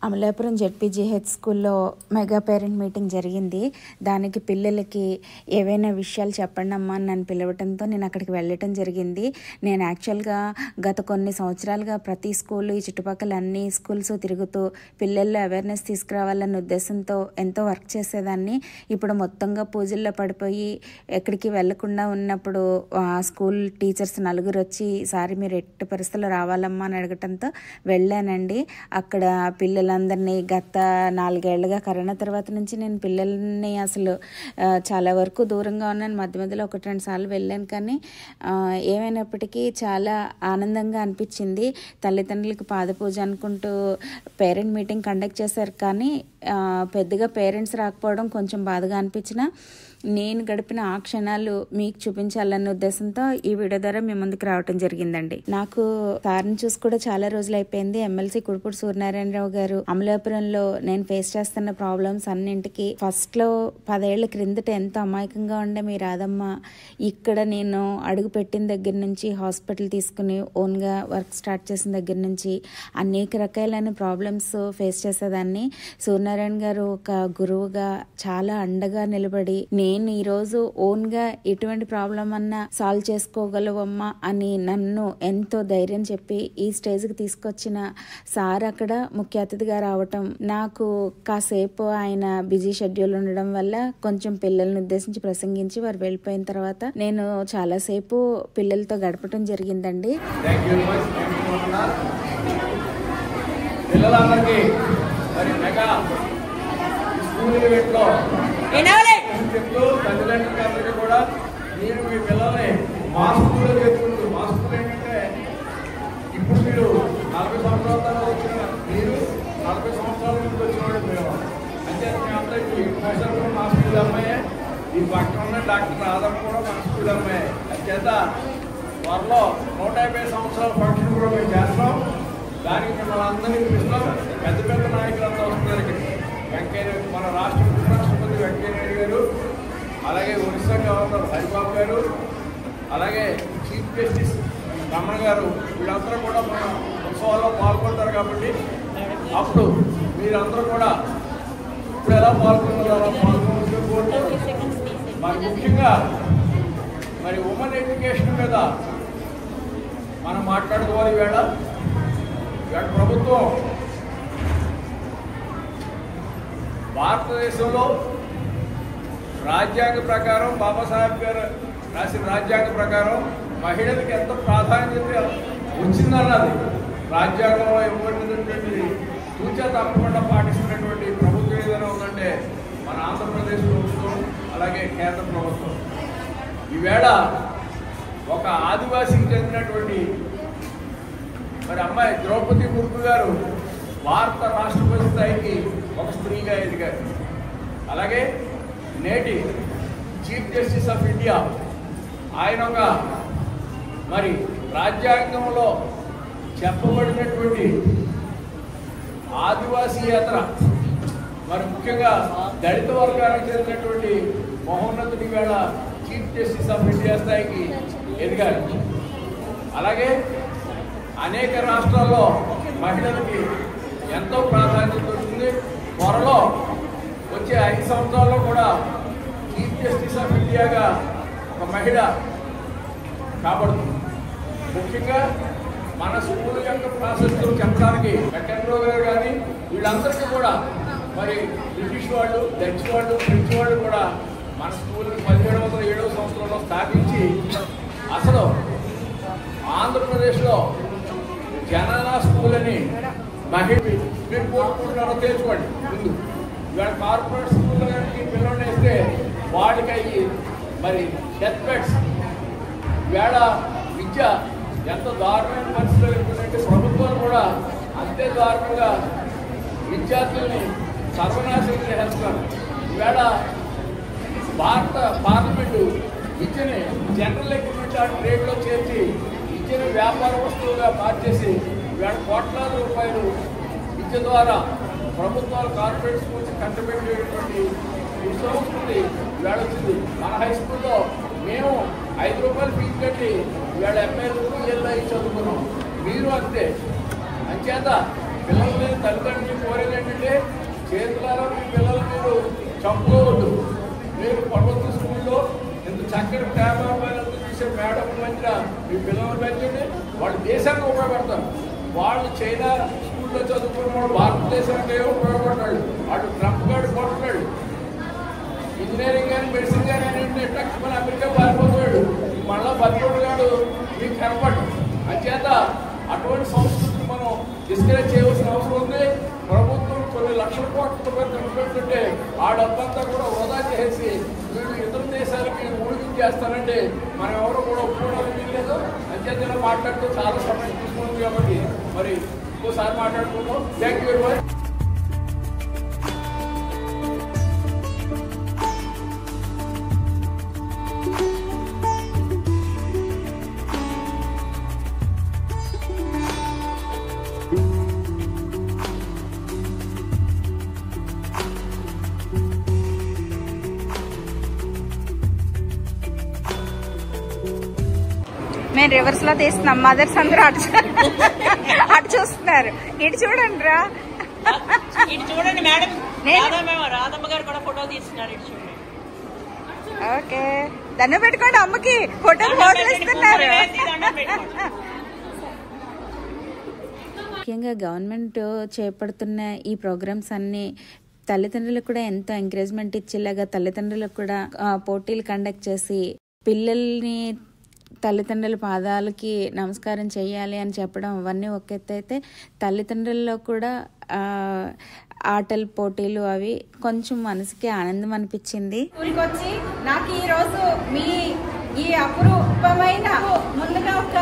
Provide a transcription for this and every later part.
అమలాపురం జెడ్పీజీహెచ్ స్కూల్లో mega parent meeting జరిగింది. దానికి పిల్లలకి ఏవైనా విషయాలు చెప్పండి అమ్మా అని నన్ను పిలవడంతో నేను అక్కడికి వెళ్ళటం జరిగింది. నేను యాక్చువల్గా గత కొన్ని సంవత్సరాలుగా ప్రతి స్కూలు ఈ చుట్టుపక్కల అన్ని స్కూల్స్ తిరుగుతూ పిల్లల్లో అవేర్నెస్ తీసుకురావాలన్న ఉద్దేశంతో ఎంతో వర్క్ చేసేదాన్ని. ఇప్పుడు మొత్తంగా పూజల్లో పడిపోయి ఎక్కడికి వెళ్లకుండా ఉన్నప్పుడు స్కూల్ టీచర్స్ నలుగురు వచ్చి ఈసారి మీరు ఎట్టి పరిస్థితుల్లో రావాలమ్మా అని అడగటంతో వెళ్ళానండి. అక్కడ పిల్లలందరినీ గత 4 ఏళ్లుగా కరోనా తర్వాత నుంచి నేను పిల్లల్ని అసలు చాలా వరకు దూరంగా ఉన్నాను. మధ్య మధ్యలో 1-2 సార్లు వెళ్ళాను. కానీ ఏమైనప్పటికీ చాలా ఆనందంగా అనిపించింది. తల్లిదండ్రులకు పాదపూజ అనుకుంటూ పేరెంట్ మీటింగ్ కండక్ట్ చేశారు. కానీ పెద్దగా పేరెంట్స్ రాకపోవడం కొంచెం బాధగా అనిపించిన నేను గడిపిన ఆ క్షణాలు మీకు చూపించాలన్న ఉద్దేశంతో ఈ వీడియో ద్వారా మీ ముందుకు రావడం జరిగిందండి. నాకు సార్ని చూసి కూడా చాలా రోజులు అయిపోయింది. ఎమ్మెల్సీ కుడుపూడి సూర్యనారాయణరావు గారు అమలాపురంలో నేను ఫేస్ చేస్తున్న ప్రాబ్లమ్స్ అన్నింటికి ఫస్ట్ లో 10 ఏళ్ల క్రిందట ఎంతో అమాయకంగా ఉండే మీ రాధమ్మ ఇక్కడ నేను అడుగు పెట్టిన దగ్గర నుంచి హాస్పిటల్ తీసుకుని ఓన్ గా వర్క్ స్టార్ట్ చేసిన దగ్గర నుంచి అనేక రకాలైన ప్రాబ్లమ్స్ ఫేస్ చేసేదాన్ని. సూర్యనారాయణ గారు ఒక గురువుగా చాలా అండగా నిలబడి నేను ఈరోజు ఓన్ గా ఎటువంటి ప్రాబ్లం అన్నా సాల్వ్ చేసుకోగలవమ్మా అని నన్ను ఎంతో ధైర్యం చెప్పి ఈ స్టేజ్ కి తీసుకొచ్చిన సార్ అక్కడ ముఖ్య అతిథిగా రావటం, నాకు కాసేపు ఆయన బిజీ షెడ్యూల్ ఉండడం వల్ల కొంచెం పిల్లల్ని ఉద్దేశించి ప్రసంగించి వారు వెళ్ళిపోయిన తర్వాత నేను చాలాసేపు పిల్లలతో గడపటం జరిగిందండి. చెప్తూ తల్లిదండ్రులందరికీ కూడా మీరు మీ పిల్లల్ని మా స్కూల్లో చెప్తుంది. మా స్కూల్ ఏంటంటే ఇప్పుడు మీరు 40 సంవత్సరాల తర్వాత వచ్చిన మీరు 40 సంవత్సరాల నుంచి వచ్చిన వాడు మేము అంటే మేమందరికీ ప్రొఫెసర్ మా స్కూల్ అమ్మాయే, ఈ పక్కన ఉన్న డాక్టర్ రాధమ్మ కూడా మా స్కూల్ అమ్మాయే. అంచేత త్వరలో 150 సంవత్సరాల ఫంక్షన్ కూడా మేము చేస్తాం. దానికి మిమ్మల్ని అందరినీ పిలుస్తాం. పెద్ద పెద్ద నాయకులంతా వస్తున్నారు. వెంకయ్య మన రాష్ట్ర ఉపరాష్ట్రపతి వెంకయ్య నాయుడు గారు, అలాగే ఒరిస్సా గవర్నర్ హరిబాబు గారు, అలాగే చీఫ్ జస్టిస్ రమణ గారు, వీళ్ళందరూ కూడా మన ఉత్సవాల్లో పాల్గొంటారు. కాబట్టి అప్పుడు మీరందరూ కూడా ఇప్పుడు ఎలా పాల్గొన్నారో అలా పాల్గొనవచ్చు కోరుకుంటున్నారు. మరి ముఖ్యంగా మరి ఉమెన్ ఎడ్యుకేషన్ మీద మనం మాట్లాడుకోవాలి. ఈవేళ ప్రభుత్వం భారతదేశంలో రాజ్యాంగ ప్రకారం బాబాసాహెబ్ గారు రాసిన రాజ్యాంగ ప్రకారం మహిళలకు ఎంత ప్రాధాన్యత వచ్చిందన్నది రాజ్యాంగంలో ఇవ్వబడినటువంటి సూచన తప్పకుండా పాటిస్తున్నటువంటి ప్రభుత్వం ఏదైనా ఉందంటే మన ఆంధ్రప్రదేశ్ ప్రభుత్వం, అలాగే కేంద్ర ప్రభుత్వం. ఈవేళ ఒక ఆదివాసీకి చెందినటువంటి మరి అమ్మాయి ద్రౌపది ముర్ము గారు భారత రాష్ట్రపతి స్థాయికి ఒక స్త్రీగా ఎదిగారు. అలాగే నేటి చీఫ్ జస్టిస్ ఆఫ్ ఇండియా ఆయన ఒక మరి రాజ్యాంగంలో చెప్పబడినటువంటి ఆదివాసీయేతర మరి ముఖ్యంగా దళిత వర్గానికి చెందినటువంటి మహోన్నతుడి వేళ చీఫ్ జస్టిస్ ఆఫ్ ఇండియా స్థాయికి ఎదిగారు. అలాగే అనేక రాష్ట్రాల్లో మహిళలకి ఎంతో ప్రాధాన్యత దొరుకుతుంది. త్వరలో వచ్చే 5 సంవత్సరాల్లో కూడా చీఫ్ జస్టిస్ ఆఫ్ ఇండియాగా ఒక మహిళ కాబడుతుంది. ముఖ్యంగా మన స్కూల్ యొక్క ప్రాసెస్ చెప్పడానికి వెంకట్రావు గారు కానీ వీళ్ళందరికీ కూడా మరి బ్రిటిష్ వాళ్ళు, డచ్ వాళ్ళు, ఫ్రెంచ్ వాళ్ళు కూడా మన స్కూల్ని 1707వ సంవత్సరంలో స్థాపించి అసలు ఆంధ్రప్రదేశ్లో జననా స్కూల్ అని మహిళ మీరు కోరుకుంటున్నారో తెలుసుకోండి. ముందు ఇవాళ కార్పొరేట్ స్కూల్లో కానీ పిల్లల్ని వేస్తే వాళ్ళకి అయ్యి మరి డెత్ బెడ్స్. ఇవాళ విద్య ఎంత దారుణమైన పరిస్థితులు ఎక్కుందంటే ప్రభుత్వాలు కూడా అంతే దారుణంగా విద్యార్థుల్ని సర్వనాశనం చేస్తున్నారు. ఇవాళ భారత పార్లమెంటు విద్యని జనరల్ అగ్రిమెంట్ ట్రేడ్లో చేర్చి విద్యను వ్యాపార వస్తువుగా మార్చేసి ఇవాళ కోట్లాది రూపాయలు విద్య ద్వారా ప్రభుత్వాలు కార్పొరేట్ స్కూల్స్ కట్టబెట్టేటువంటి సంస్కృతి ఇవాళ వచ్చింది. మన హై స్కూల్లో మేము 5 రూపాయలు ఫీజు కట్టి ఇవాళ ఎంఏలు, బిఎల్ఐ చదువుకున్నాం. మీరు అంతే. అంచేత పిల్లల్ని తల్లిదండ్రులు కోరేది ఏంటంటే చేతులారా మీ పిల్లలు మీరు చంపుకోవద్దు. మీరు పర్వత స్కూల్లో ఇంత చక్కటి ప్రేమాపాలతో చూసే మేడం మధ్య మీ పిల్లలు పెంచండి. వాళ్ళు దేశానికి ఉపయోగపడతారు. వాళ్ళు చైనా స్కూల్లో చదువుకున్న వాడు భారతదేశానికి ఉపయోగపడతాడు. వాడు ట్రంప్ గారు కొడుతున్నాడు. ఇంజనీరింగ్ కానీ మెడిసిన్ కానీ అంటే మన అమెరికా పారిపోతాడు. మళ్ళా బతికోడు గాడు మీకు కనపడు. అంచేత అటువంటి సంస్కృతిని మనం డిస్కరేజ్ చేయవలసిన అవసరం ఉంది. ప్రభుత్వం కొన్ని లక్షల కోట్ల రూపాయలు ఖర్చు పెడుతుంటే ఆ డబ్బంతా కూడా వృధా చేసి వీళ్ళు ఇతర దేశాలకి ఊడిచేస్తారంటే మనం ఎవరు కూడా ఒప్పుకోవడానికి వీల్లేదు. అంచేత మాట్లాడితే చాలా సమయం తీసుకుంటుంది కాబట్టి మరి ఇంకోసారి మాట్లాడుకుందాం. Thank you very much. మేము రివర్స్ లో తీస్తున్నాం. మదర్స్ అందరూ అటు చూస్తున్నారు. ఇటు చూడండి రా, ఇటు చూడండి మేడం. రాధమ్మ గారు కూడా ఫోటో తీస్తున్నారు. ఇటు చూడండి. ఓకే, దండం పెట్టుకోండి అమ్మకి. ఫోటోలు ఇస్తున్నారు. ముఖ్యంగా గవర్నమెంట్ చేపడుతున్న ఈ ప్రోగ్రామ్స్ అన్ని తల్లిదండ్రులకు కూడా ఎంతో ఎంకరేజ్మెంట్ ఇచ్చేలాగా, తల్లిదండ్రులకు కూడా పోటీలు కండక్ట్ చేసి పిల్లల్ని తల్లిదండ్రుల పాదాలకి నమస్కారం చేయాలి అని చెప్పడం అవన్నీ ఒక ఎత్తు అయితే, తల్లిదండ్రుల్లో కూడా ఆటల పోటీలు అవి కొంచెం మనసుకి ఆనందం అనిపించింది. స్కూల్కి వచ్చి నాకు ఈరోజు మీ ఈ అపురూపమైన ముందుగా ఒక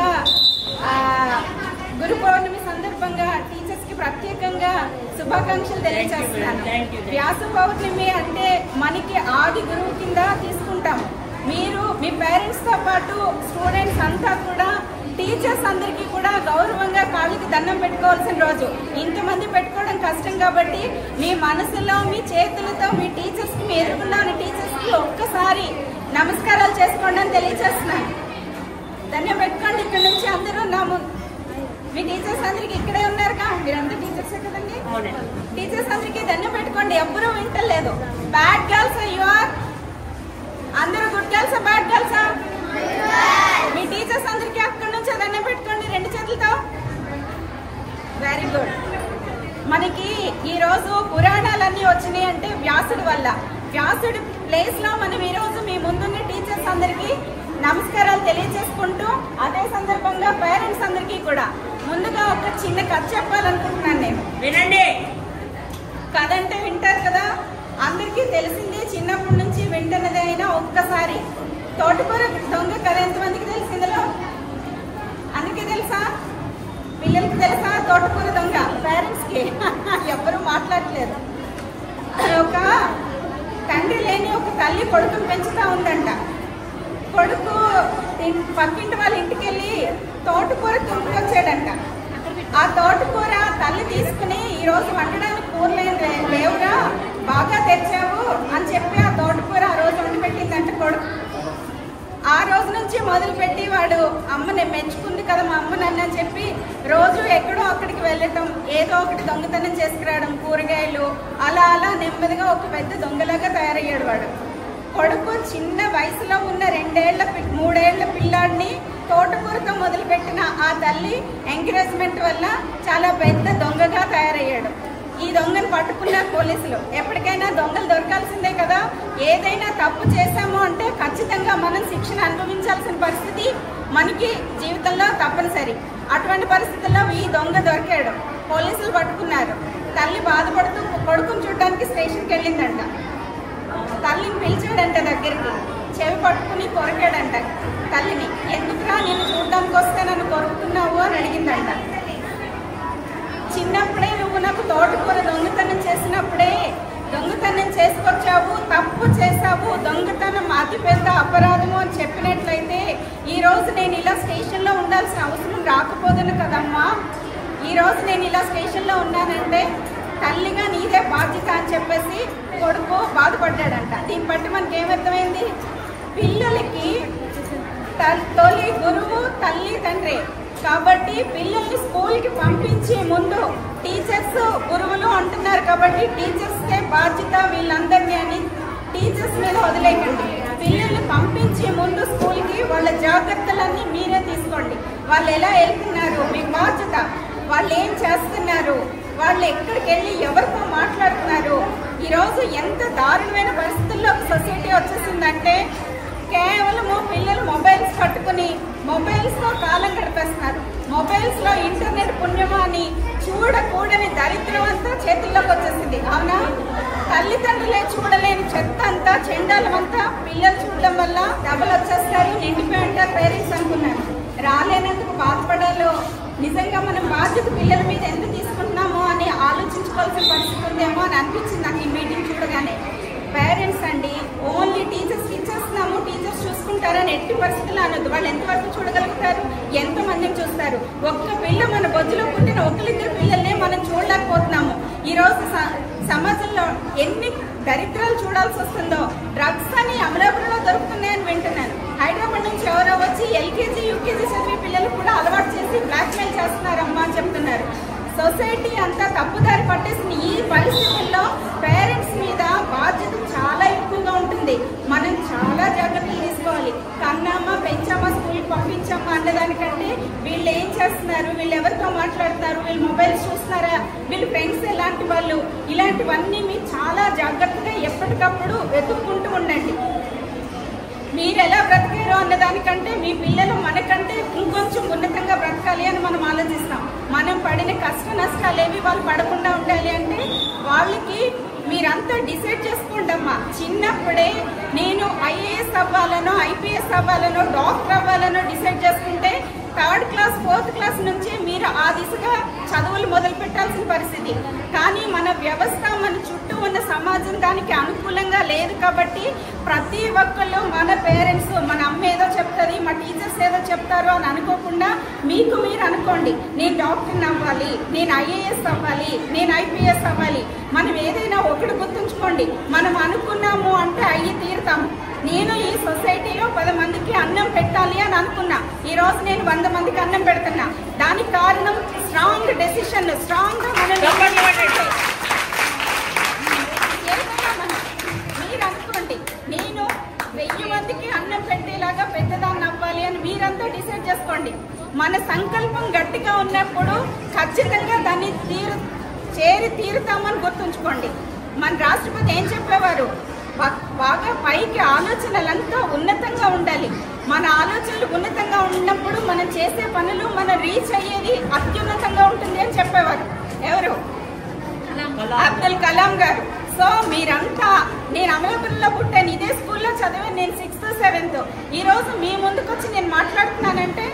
గురు పౌర్ణమి సందర్భంగా టీచర్స్ కి ప్రత్యేకంగా శుభాకాంక్షలు తెలియజేస్తున్నాను. వ్యాస పౌర్ణమి అంటే మనకి ఆది గురువు కింద తీసుకుంటాము. మీరు మీ పేరెంట్స్ తో పాటు స్టూడెంట్స్ అంతా కూడా టీచర్స్ అందరికీ కూడా గౌరవంగా కాళ్ళకి దండం పెట్టుకోవాల్సిన రోజు. ఇంతమంది పెట్టుకోవడం కష్టం కాబట్టి మీ మనసులో మీ చేతులతో మీ టీచర్స్ కి, మీ ఎదుర్కొన్న టీచర్స్ కి ఒక్కసారి నమస్కారాలు చేసుకోండి అని తెలియజేస్తున్నాను. దండం పెట్టుకోండి. ఇక్కడ నుంచి అందరూ మీ టీచర్స్ అందరికి ఇక్కడే ఉన్నారుగా, మీరంతా టీచర్సే కదండి. టీచర్స్ అందరికి దండం పెట్టుకోండి. ఎవ్వరూ వింటలేదు. బ్యాడ్ గర్ల్స్ యు ఆర్, అందరూ గుడ్ గర్ల్సా బ్యాడ్ గర్ల్సా? మీ టీచర్స్ అందరికి అక్కడి నుంచి దండం పెట్టుకోండి రెండు చేతులతో. Very good. మనకి ఈరోజు పురాణాలన్నీ వచ్చినాయి అంటే వ్యాసుడి వల్ల. వ్యాసుడి ప్లేస్ లో మనం ఈరోజు మీ ముందున్న టీచర్స్ అందరికి నమస్కారాలు తెలియజేసుకుంటూ, అదే సందర్భంగా పేరెంట్స్ అందరికీ కూడా ముందుగా ఒక చిన్న కథ చెప్పాలనుకుంటున్నాను నేను. వినండి. కథ అంటే వింటారు కదా, అందరికీ తెలిసింది, చిన్నప్పటి నుంచి వింటున్నది. అయినా ఒక్కసారి తోటకూర దొంగ కథ ఎంతమందికి తెలిసిందిలో? అందరికీ తెలుసా? పిల్లలకి తెలుసా తోటకూర దొంగ? పేరెంట్స్ కి ఎవ్వరూ మాట్లాడలేదు. ఒక తండ్రి లేని ఒక తల్లి కొడుకుని పెంచుతా ఉందంట. కొడుకు పక్కింటి వాళ్ళ ఇంటికి వెళ్ళి తోటకూర తుంపుకొచ్చాడంట. ఆ తోటకూర తల్లి తీసుకుని, ఈరోజు వండడానికి కూరలేని లేవురా, బాగా తెచ్చావు అని చెప్పి ఆ తోటకూర ఆ రోజు వండి పెట్టిందంట కొడుకు. ఆ రోజు నుంచి మొదలుపెట్టి వాడు అమ్మని మెచ్చుకుంది కదా మా అమ్మ నన్ను అని చెప్పి రోజు ఎక్కడో అక్కడికి వెళ్ళటం, ఏదో ఒకటి దొంగతనం చేసుకురావడం, కూరగాయలు, అలా అలా నెమ్మదిగా ఒక పెద్ద దొంగలాగా తయారయ్యాడు వాడు. కొడుకు చిన్న వయసులో ఉన్న 2-3 ఏళ్ల పిల్లాడిని తోటకూరతో మొదలుపెట్టిన ఆ తల్లి ఎంకరేజ్మెంట్ వల్ల చాలా పెద్ద దొంగగా తయారయ్యాడు. ఈ దొంగను పట్టుకున్నారు పోలీసులు. ఎప్పటికైనా దొంగలు దొరకాల్సిందే కదా. ఏదైనా తప్పు చేశాము అంటే ఖచ్చితంగా మనం శిక్షణ అనుభవించాల్సిన పరిస్థితి మనకి జీవితంలో తప్పనిసరి. అటువంటి పరిస్థితుల్లో ఈ దొంగ దొరికాడు. పోలీసులు పట్టుకున్నారు. తల్లి బాధపడుతూ కొడుకుని చూడడానికి స్టేషన్కి వెళ్ళిందంట. తల్లిని పిలిచాడంట దగ్గరికి. చెవి పట్టుకుని కొరికాడంట తల్లిని. ఎందుకురా నేను చూడడానికి వస్తే నన్ను కొరుకుతున్నావు అని అడిగిందంట. చిన్నప్పుడే నువ్వు నాకు తోటకూర దొంగతనం చేసినప్పుడే దొంగతనం చేసుకొచ్చావు, తప్పు చేశావు, దొంగతనం అతిపెద్ద అపరాధము అని చెప్పినట్లయితే ఈరోజు నేను ఇలా స్టేషన్లో ఉండాల్సిన అవసరం రాకపోదును కదమ్మా. ఈరోజు నేను ఇలా స్టేషన్లో ఉన్నానంటే తల్లిగా నీదే బాధ్యత అని చెప్పేసి కొడుకు బాధపడ్డాడంట. దీన్ని బట్టి మనకి ఏమర్థమైంది? పిల్లలకి తొలి గురువు తల్లి తండ్రి. కాబట్టి పిల్లల్ని స్కూల్కి పంపించే ముందు టీచర్స్ గురువులు అంటున్నారు కాబట్టి టీచర్స్కే బాధ్యత వీళ్ళందరినీ అని టీచర్స్ మీద వదిలేకండి. పిల్లల్ని పంపించే ముందు స్కూల్కి వాళ్ళ జాగ్రత్తలన్నీ మీరే తీసుకోండి. వాళ్ళు ఎలా వెళ్తున్నారు మీ బాధ్యత, వాళ్ళు ఏం చేస్తున్నారు, వాళ్ళు ఎక్కడికి వెళ్ళి ఎవరితో మాట్లాడుతున్నారు. ఈరోజు ఎంత దారుణమైన పరిస్థితుల్లో సొసైటీ వచ్చేసిందంటే కేవలము పిల్లలు మొబైల్స్ పట్టుకుని మొబైల్స్లో కాలం గడిపేస్తున్నారు. మొబైల్స్లో ఇంటర్నెట్ పుణ్యమా అని చూడకూడని దరిద్రం అంతా చేతుల్లోకి వచ్చేసింది. అవునా? తల్లిదండ్రులే చూడలేని చెత్త అంతా చెండాలం అంతా పిల్లలు చూడడం వల్ల డబ్బులు వచ్చేస్తారు, నిండిపోయి ఉంటారు పేరెంట్స్ అనుకున్నారు. రాలేనందుకు బాధపడాలో నిజంగా మనం బాధ్యత పిల్లల మీద ఎంత తీసుకుంటున్నామో అని ఆలోచించుకోవాల్సిన పరిస్థితి ఉందేమో అని అనిపించింది నాకు ఈ మీటింగ్ చూడగానే. పేరెంట్స్ అండి ఓన్లీ టీచర్స్కి ఇచ్చేస్తున్నాము, టీచర్స్ చూసుకుంటారని ఎట్టి పరిస్థితులు అనొద్దు. వాళ్ళు ఎంతవరకు చూడగలుగుతారు, ఎంతమందిని చూస్తారు? ఒక్క పిల్ల మన బొజ్జులో పుట్టిన ఒకరిద్దరు పిల్లల్నే మనం చూడలేకపోతున్నాము. ఈరోజు సమాజంలో ఎన్ని దరిద్రాలు చూడాల్సి వస్తుందో. డ్రగ్స్ అని అమలాపురంలో దొరుకుతున్నాయని వింటున్నాను. హైదరాబాద్ నుంచి ఎవరో వచ్చి ఎల్కేజీ యూకేజీ చదివే పిల్లలు కూడా అలవాటు చేసి బ్లాక్మెయిల్ చేస్తున్నారమ్మా అని చెప్తున్నారు. సొసైటీ అంతా తప్పుదారి పట్టేసిన ఈ పరిస్థితుల్లో పేరెంట్స్ మీద బాధ్యత చాలా ఎక్కువగా ఉంటుంది. మనం చాలా జాగ్రత్తలు తీసుకోవాలి. కన్నామా పెంచామా స్కూల్కి పంపించామా అన్నదానికంటే వీళ్ళు ఏం చేస్తున్నారు, వీళ్ళు ఎవరితో మాట్లాడుతున్నారు, వీళ్ళు మొబైల్స్ చూస్తున్నారా, వీళ్ళు ఫ్రెండ్స్ ఎలాంటి వాళ్ళు, ఇలాంటివన్నీ మీరు చాలా జాగ్రత్తగా ఎప్పటికప్పుడు వెతుక్కుంటూ ఉండండి. మీరు ఎలా బ్రతికారు అన్నదానికంటే మీ పిల్లలు మనకంటే ఇంకొంచెం ఉన్నతంగా బ్రతకాలి అని మనం ఆలోచిస్తాం. మనం పడిన కష్ట నష్టాలేవి వాళ్ళు పడకుండా ఉండాలి అంటే వాళ్ళకి మీరంతా డిసైడ్ చేసుకోండి అమ్మా. చిన్నప్పుడే నేను ఐఏఎస్ అవ్వాలనో ఐపీఎస్ అవ్వాలనో డాక్టర్ అవ్వాలనో డిసైడ్ చేసుకుంటే 3rd క్లాస్ 4th క్లాస్ నుంచి మీరు ఆ దిశగా చదువులు మొదలు పెట్టాల్సిన పరిస్థితి. కానీ మన వ్యవస్థ మన చుట్టూ ఉన్న సమాజం దానికి అనుకూలంగా లేదు కాబట్టి ప్రతి ఒక్కళ్ళు మన పేరెంట్స్ మన అమ్మ ఏదో చెప్తుంది, మా టీచర్స్ ఏదో చెప్తారు అని అనుకోకుండా మీకు మీరు అనుకోండి, నేను డాక్టర్ని అవ్వాలి, నేను ఐఏఎస్ అవ్వాలి, నేను ఐపీఎస్ అవ్వాలి. మనం ఏదైనా ఒకటి గుర్తుంచుకోండి, మనం అనుకున్నాము అంటే అయ్యి తీరుతాము. నేను ఈ సొసైటీలో 10 మందికి అన్నం పెట్టాలి అని అనుకున్నా. ఈరోజు నేను 100 మందికి అన్నం పెడుతున్నా. దానికి కారణం స్ట్రాంగ్ డెసిషన్, స్ట్రాంగ్గా మనం మీరు అనుకోండి, నేను 1000 మందికి అన్నం పెట్టేలాగా పెద్దదాన్ని అవ్వాలి అని మీరంతా డిసైడ్ చేసుకోండి. మన సంకల్పం గట్టిగా ఉన్నప్పుడు ఖచ్చితంగా దాన్ని చేరి తీరుతామని గుర్తుంచుకోండి. మన రాష్ట్రపతి ఏం చెప్పేవారు, బాగా పైకి ఆలోచనలంతా ఉన్నతంగా ఉండాలి. మన ఆలోచనలు ఉన్నతంగా ఉన్నప్పుడు మనం చేసే పనులు మనం రీచ్ అయ్యేది అత్యున్నతంగా ఉంటుంది అని చెప్పేవారు. ఎవరు? అబ్దుల్ కలాం గారు. సో మీరంతా, నేను అమలాపురంలో పుట్టాను, ఇదే స్కూల్లో చదివాను, నేను 6th 7th. ఈరోజు మీ ముందుకు వచ్చి నేను మాట్లాడుతున్నానంటే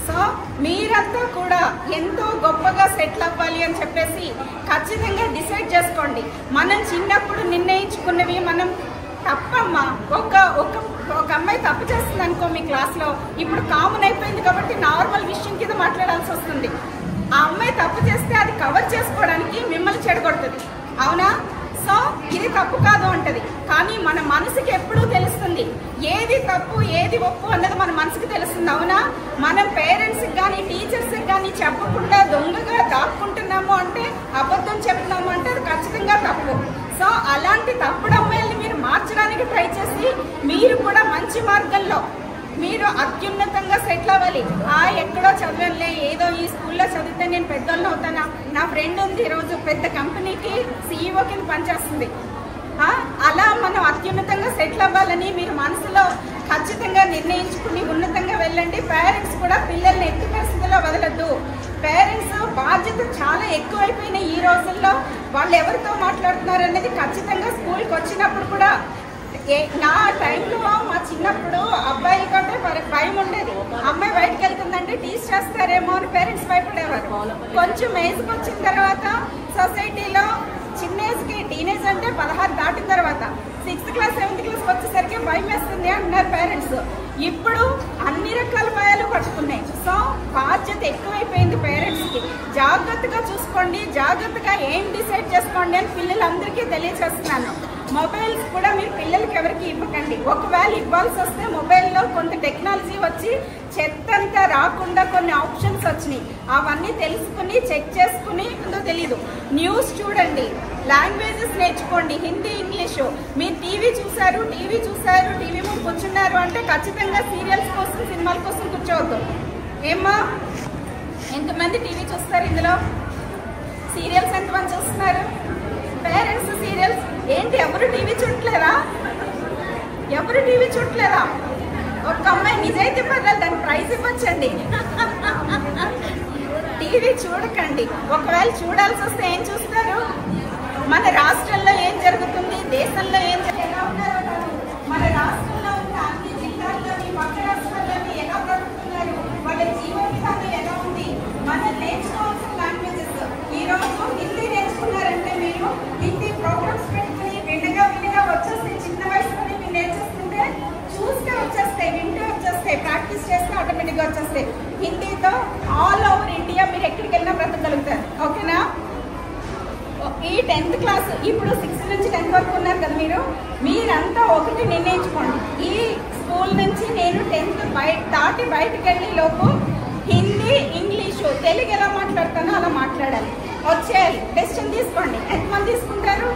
సో మీరంతా కూడా ఎంతో గొప్పగా సెటిల్ అవ్వాలి అని చెప్పేసి ఖచ్చితంగా డిసైడ్ చేసుకోండి. మనం చిన్నప్పుడు నిర్ణయించుకున్నవి మనం తప్పమ్మా. ఒక అమ్మాయి తప్పు చేస్తుంది అనుకో మీ క్లాస్లో, ఇప్పుడు కామన్ అయిపోయింది కాబట్టి నార్మల్ విషయం కింద మాట్లాడాల్సి వస్తుంది. ఆ అమ్మాయి తప్పు చేస్తే అది కవర్ చేసుకోవడానికి మిమ్మల్ని చెడగొడుతుంది. అవునా? సో ఇది తప్పు కాదు అంటది. కానీ మన మనసుకి ఎప్పుడూ తెలుస్తుంది ఏది తప్పు ఏది ఒప్పు అన్నది మన మనసుకి తెలుస్తుంది. అవునా? మనం పేరెంట్స్కి కానీ టీచర్స్కి కానీ చెప్పకుండా దొంగగా దాక్కుంటున్నాము అంటే, అబద్ధం చెప్తున్నాము అంటే అది ఖచ్చితంగా తప్పు. సో అలాంటి తప్పుడు అమ్మాయిల్ని మీరు మార్చడానికి ట్రై చేసి మీరు కూడా మంచి మార్గంలో మీరు అత్యున్నతంగా సెటిల్ అవ్వాలి. ఎక్కడో చదవలే, ఏదో ఈ స్కూల్లో చదివితే నేను పెద్దోళ్ళని అవుతానా. నా ఫ్రెండ్ ఉంది, ఈరోజు పెద్ద కంపెనీకి CEO కింద పనిచేస్తుంది. అలా మనం అత్యున్నతంగా సెటిల్ అవ్వాలని మీరు మనసులో ఖచ్చితంగా నిర్ణయించుకుని ఉన్నతంగా వెళ్ళండి. పేరెంట్స్ కూడా పిల్లల్ని ఎట్టి పరిస్థితుల్లో వదలద్దు. పేరెంట్స్ బాధ్యత చాలా ఎక్కువైపోయిన ఈ రోజుల్లో వాళ్ళు ఎవరితో మాట్లాడుతున్నారు అనేది ఖచ్చితంగా స్కూల్కి వచ్చినప్పుడు కూడా. నా టైంలో మా చిన్నప్పుడు అబ్బాయిల కంటే భయం ఉండేది. అమ్మాయి బయటకు వెళ్తుందంటే టీచ్ చేస్తారేమో అని పేరెంట్స్ భయపడేవారు. కొంచెం ఏజ్కి వచ్చిన తర్వాత సొసైటీలో చిన్న ఏజ్కి టీనేజ్ అంటే 16 దాటిన తర్వాత 6th క్లాస్ 7th క్లాస్కి వచ్చేసరికి భయం వేస్తుంది అంటున్నారు పేరెంట్స్. ఇప్పుడు అన్ని రకాల భయాలు పట్టుకున్నాయి. సో బాధ్యత ఎక్కువైపోయింది పేరెంట్స్కి. జాగ్రత్తగా చూసుకోండి, జాగ్రత్తగా ఏం డిసైడ్ చేసుకోండి అని పిల్లలందరికీ తెలియచేస్తున్నాను. మొబైల్స్ కూడా మీరు పిల్లలకి ఎవరికి ఇవ్వకండి. ఒకవేళ ఇవ్వాల్సి వస్తే మొబైల్లో కొంత టెక్నాలజీ వచ్చి చెత్తంతా రాకుండా కొన్ని ఆప్షన్స్ వచ్చినాయి. అవన్నీ తెలుసుకుని చెక్ చేసుకుని ఉందో తెలీదు. న్యూస్ చూడండి, లాంగ్వేజెస్ నేర్చుకోండి, హిందీ, ఇంగ్లీషు. మీరు టీవీ చూసారు, టీవీ ముందు కూర్చున్నారు అంటే ఖచ్చితంగా సీరియల్స్ కోసం, సినిమాల కోసం కూర్చోవద్దు. ఏమ్మా, ఎంతమంది టీవీ చూస్తారు? ఇందులో సీరియల్స్ ఎంతమంది చూస్తున్నారు? పేరెంట్స్ సీరియల్స్ ఏంటి, ఎవరు టీవీ చూడట్లేదా? ఒక అమ్మాయి నిజైతే పర్లేదు, దానికి ప్రైజ్ ఇవ్వచ్చండి. టీవీ చూడకండి. ఒకవేళ చూడాల్సి వస్తే ఏం చూస్తారు? మన రాష్ట్రంలో ఏం జరుగుతుంది, దేశంలో ఏం మన రాష్ట్రంలో ఉన్న అన్ని జిల్లాల్లోని, పక్క రాష్ట్రాల్లోని ఎలా బ్రతుకుతున్నారు, వాళ్ళ జీవన విధానం ఎలా ఉంది, మనం నేర్చుకోవాల్సిన లాంగ్వేజెస్. ఈరోజు హిందీ నేర్చుకున్నారంటే మీరు హిందీ ప్రోగ్రామ్స్ పెట్టుకుని వినగా వచ్చేస్తాయి. చిన్న వయసులోనే మీరు నేర్చేస్తుంటే చూస్తే వచ్చేస్తాయి, వింటే వచ్చేస్తాయి, ప్రాక్టీస్ చేస్తే ఆటోమేటిక్గా వచ్చేస్తాయి. హిందీతో ఆల్ ఓవర్ ఇండియా మీరు ఎక్కడికి వెళ్ళినా బ్రతకగలుగుతారు. ఓకేనా? ఈ 10th క్లాస్, ఇప్పుడు 6 నుంచి 10th వరకు ఉన్నారు కదా మీరంతా ఒకటి నిర్ణయించుకోండి. ఈ స్కూల్ నుంచి నేను 10th దాటి బయటకు వెళ్ళే లోపు హిందీ, ఇంగ్లీషు, తెలుగు ఎలా మాట్లాడతానో అలా మాట్లాడాలి, వచ్చేయాలి. డెసిషన్ తీసుకోండి. ఎంతమంది తీసుకుంటారు?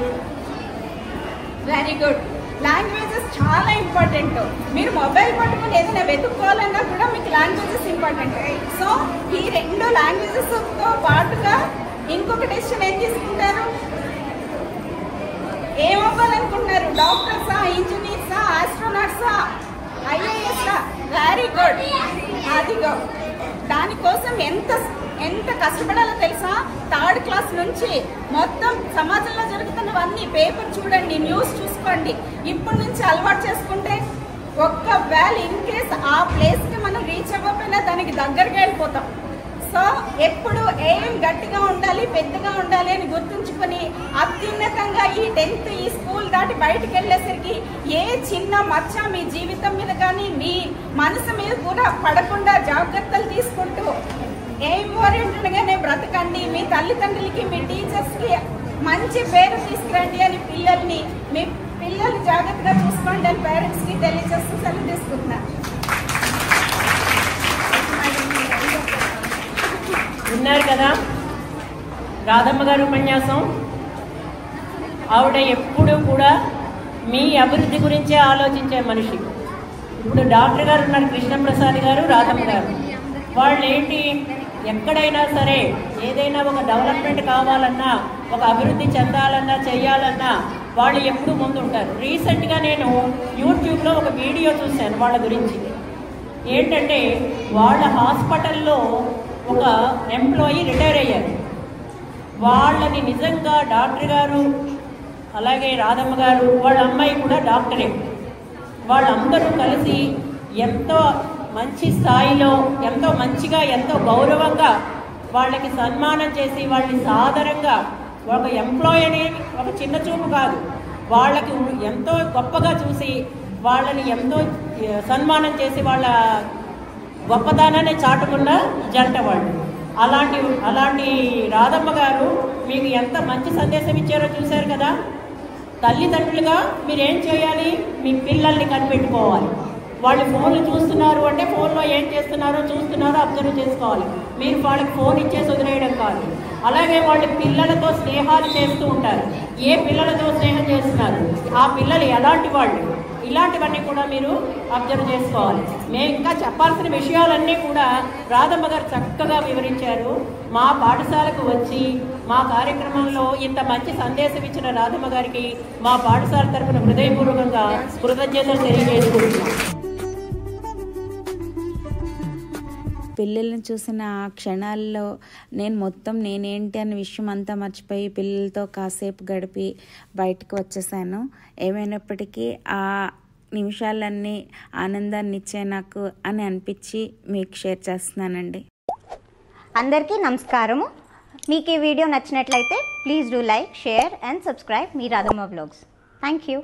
Very good. లాంగ్వేజెస్ చాలా ఇంపార్టెంట్. మీరు మొబైల్ పట్టుకుని ఏదైనా వెతుక్కోవాలన్నా కూడా మీకు లాంగ్వేజెస్ ఇంపార్టెంట్. సో ఈ 2 లాంగ్వేజెస్తో పాటుగా ఇంకొక డెసిషన్ ఏం తీసుకుంటారు? ఏమవ్వాలనుకుంటున్నారు? డాక్టర్సా, ఇంజనీర్సా, ఆస్ట్రోనాట్సా, ఐఏఎస్సా? Very good. అదిగో దానికోసం ఎంత కష్టపడాలో తెలుసా? 3rd క్లాస్ నుంచి మొత్తం సమాజంలో జరుగుతున్నవన్నీ పేపర్ చూడండి, న్యూస్ చూసుకోండి. ఇప్పటి నుంచి అలవాటు చేసుకుంటే ఒక్కవేళ ఇన్ కేస్ ఆ ప్లేస్కి మనం రీచ్ అవ్వకపోయినా దానికి దగ్గరగా వెళ్ళిపోతాం. సో ఎప్పుడు ఏం గట్టిగా ఉండాలి, పెద్దగా ఉండాలి అని గుర్తుంచుకొని అత్యున్నతంగా ఈ 10th ఈ స్కూల్ దాటి బయటకు వెళ్ళేసరికి ఏ చిన్న మచ్చ మీ జీవితం మీద కానీ మీ మనసు మీద కూడా పడకుండా జాగ్రత్తలు తీసుకుంటూ ఎయిమ్ ఓరియంటెడ్గానే బ్రతకండి. మీ తల్లిదండ్రులకి, మీ టీచర్స్కి మంచి పేరు తీసుకురండి అని మీ పిల్లల్ని జాగ్రత్తగా చూసుకోండి అని పేరెంట్స్కి తెలియజేస్తూ సెలవు తీసుకుంటున్నాను. విన్నారు కదా రాధమ్మ గారి ఉపన్యాసం. ఆవిడ ఎప్పుడూ కూడా మీ అభివృద్ధి గురించే ఆలోచించే మనిషి. ఇప్పుడు డాక్టర్ గారు ఉన్నారు, కృష్ణప్రసాద్ గారు, రాధమ్మ గారు. వాళ్ళు ఏంటి, ఎక్కడైనా సరే ఏదైనా ఒక డెవలప్మెంట్ కావాలన్నా, ఒక అభివృద్ధి చెందాలన్నా, చేయాలన్నా వాళ్ళు ఎప్పుడు ముందు ఉంటారు. రీసెంట్గా నేను యూట్యూబ్లో ఒక వీడియో చూశాను వాళ్ళ గురించి. ఏంటంటే వాళ్ళ హాస్పిటల్లో ఒక ఎంప్లాయీ రిటైర్ అయ్యారు. వాళ్ళని నిజంగా డాక్టర్ గారు, అలాగే రాధమ్మ గారు, వాళ్ళ అమ్మాయి కూడా డాక్టరే, వాళ్ళందరూ కలిసి ఎంతో మంచి స్థాయిలో, ఎంతో మంచిగా, ఎంతో గౌరవంగా వాళ్ళకి సన్మానం చేసి, వాళ్ళని సాదరంగా, ఒక ఎంప్లాయీ అనేది ఒక చిన్న చూపు కాదు, వాళ్ళకి ఎంతో గొప్పగా చూసి వాళ్ళని ఎంతో సన్మానం చేసి వాళ్ళ గొప్పతనాన్ని చాటుకున్న జంట వాళ్ళు. అలాంటి రాధమ్మ గారు మీకు ఎంత మంచి సందేశం ఇచ్చారో చూశారు కదా. తల్లిదండ్రులుగా మీరేం చేయాలి? మీ పిల్లల్ని కనిపెట్టుకోవాలి. వాళ్ళు ఫోన్లు చూస్తున్నారు అంటే ఫోన్లో ఏం చేస్తున్నారో అబ్జర్వ్ చేసుకోవాలి. మీరు వాళ్ళకి ఫోన్ ఇచ్చేసి వదిలేయడం కాదు. అలాగే వాళ్ళు పిల్లలతో స్నేహాలు చేస్తూ ఉంటారు. ఏ పిల్లలతో స్నేహం చేస్తున్నారు, ఆ పిల్లలు ఎలాంటి వాళ్ళు, ఇలాంటివన్నీ కూడా మీరు అబ్జర్వ్ చేసుకోవాలి. మేము ఇంకా చెప్పాల్సిన విషయాలన్నీ కూడా రాధమ్మ గారు చక్కగా వివరించారు. మా పాఠశాలకు వచ్చి మా కార్యక్రమంలో ఇంత మంచి సందేశం ఇచ్చిన రాధమ్మ గారికి మా పాఠశాల తరఫున హృదయపూర్వకంగా కృతజ్ఞతలు తెలియజేసుకుంటున్నాం. పిల్లల్ని చూసిన ఆ క్షణాల్లో నేనేంటి అనే విషయం అంతా మర్చిపోయి పిల్లలతో కాసేపు గడిపి బయటకు వచ్చేసాను. ఏమైనప్పటికీ ఆ నిమిషాలన్నీ ఆనందాన్ని ఇచ్చే నాకు అని అనిపించి మీకు షేర్ చేస్తున్నానండి. అందరికీ నమస్కారము. మీకు ఈ వీడియో నచ్చినట్లయితే please do like, share and subscribe me Radhamma vlogs. Thank you.